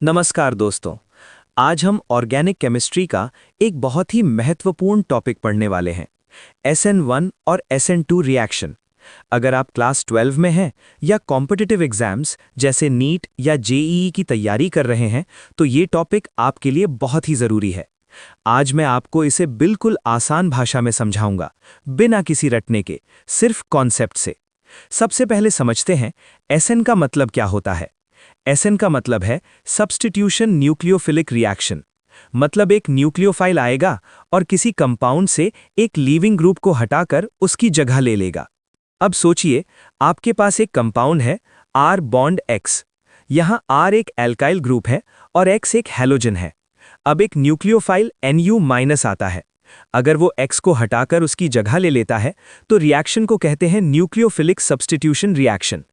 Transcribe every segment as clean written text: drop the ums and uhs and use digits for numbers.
नमस्कार दोस्तों। आज हम ऑर्गेनिक केमिस्ट्री का एक बहुत ही महत्वपूर्ण टॉपिक पढ़ने वाले हैं, SN1 और SN2 रिएक्शन। अगर आप क्लास 12 में हैं या कॉम्पिटिटिव एग्जाम्स जैसे नीट या जेईई की तैयारी कर रहे हैं तो ये टॉपिक आपके लिए बहुत ही ज़रूरी है। आज मैं आपको इसे बिल्कुल आसान भाषा में समझाऊंगा, बिना किसी रटने के, सिर्फ कॉन्सेप्ट से। सबसे पहले समझते हैं SN का मतलब क्या होता है। SN का मतलब है सब्स्टिट्यूशन न्यूक्लियोफिलिक रिएक्शन। मतलब एक न्यूक्लियोफाइल आएगा और किसी कंपाउंड से एक लीविंग ग्रुप को हटाकर उसकी जगह ले लेगा। अब सोचिए, आपके पास एक कंपाउंड है R बॉन्ड X। यहाँ R एक एल्काइल ग्रुप है और X एक हैलोजन है। अब एक न्यूक्लियोफाइल Nu- आता है। अगर वो X को हटाकर उसकी जगह ले लेता है तो रिएक्शन को कहते हैं न्यूक्लियोफिलिक सब्स्टिट्यूशन रिएक्शन।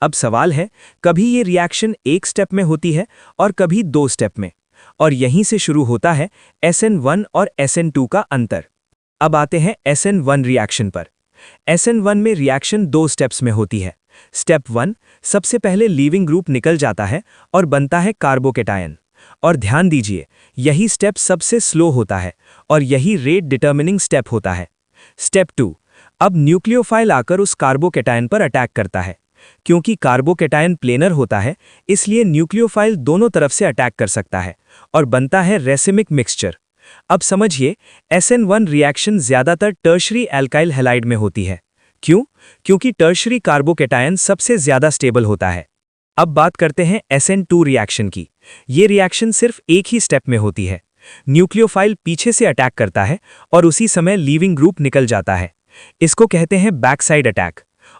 अब सवाल है, कभी ये रिएक्शन एक स्टेप में होती है और कभी दो स्टेप में, और यहीं से शुरू होता है SN1 और SN2 का अंतर। अब आते हैं SN1 रिएक्शन पर। SN1 में रिएक्शन दो स्टेप्स में होती है। स्टेप 1, सबसे पहले लीविंग ग्रुप निकल जाता है और बनता है कार्बोकेटायन। और ध्यान दीजिए, यही स्टेप सबसे स्लो होता है और यही रेट डिटर्मिनिंग स्टेप होता है। स्टेप 2, अब न्यूक्लियोफाइल आकर उस कार्बोकेटायन पर अटैक करता है। क्योंकि कार्बोकेटायन प्लेनर होता है, इसलिए न्यूक्लियोफाइल दोनों तरफ से अटैक कर सकता है और बनता है रेसिमिक मिक्सचर। अब समझिए, SN1 रिएक्शन ज्यादातर टर्शरी एल्काइल हैलाइड में होती है। क्यों? क्योंकि टर्शरी कार्बोकेटायन सबसे ज्यादा स्टेबल होता है। अब बात करते हैं SN2 रिएक्शन की। ये रिएक्शन सिर्फ एक ही स्टेप में होती है। न्यूक्लियोफाइल पीछे से अटैक करता है और उसी समय लीविंग ग्रुप निकल जाता है। इसको कहते हैं बैकसाइड अटैक,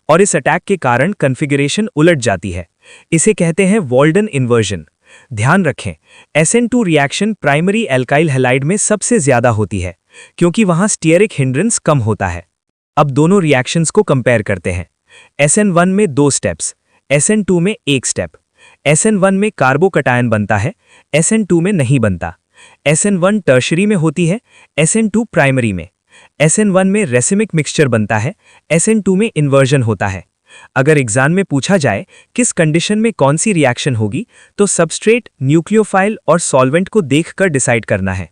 और इस अटैक के कारण कॉन्फ़िगरेशन उलट जाती है। इसे कहते हैं वॉल्डन इन्वर्जन। ध्यान रखें, SN2 reaction primary alkyl halide में सबसे ज्यादा होती है, क्योंकि वहां स्टीयरिक हिंड्रेंस कम होता है। अब दोनों रिएक्शंस को कंपेयर करते हैं। SN1 में दो स्टेप्स, SN2 में एक स्टेप। SN1 में कार्बोकेटायन बनता है, SN2 में नहीं बनता। SN1 टर्शरी में होती है, SN2 प्राइमरी में। SN1 में रेसिमिक मिक्सचर बनता है, SN2 में इन्वर्जन होता है। अगर एग्जाम में पूछा जाए किस कंडीशन में कौन सी रिएक्शन होगी, तो सबस्ट्रेट, न्यूक्लियोफाइल और सॉल्वेंट को देखकर डिसाइड करना है।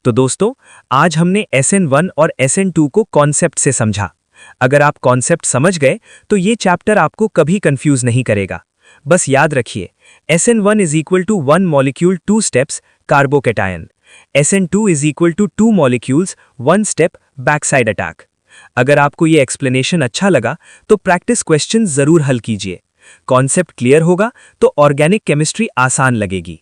तो दोस्तों, आज हमने SN1 और SN2 को कॉन्सेप्ट से समझा। अगर आप कॉन्सेप्ट समझ गए तो ये चैप्टर आपको कभी कंफ्यूज नहीं करेगा। बस याद रखिए, SN1 is equal to 1 molecule 2 steps carbocation. SN2 is equal to 2 molecules 1 step backside attack. अगर आपको ये एक्सप्लेनेशन अच्छा लगा तो प्रैक्टिस क्वेश्चन जरूर हल कीजिए। कॉन्सेप्ट क्लियर होगा तो ऑर्गेनिक केमिस्ट्री आसान लगेगी।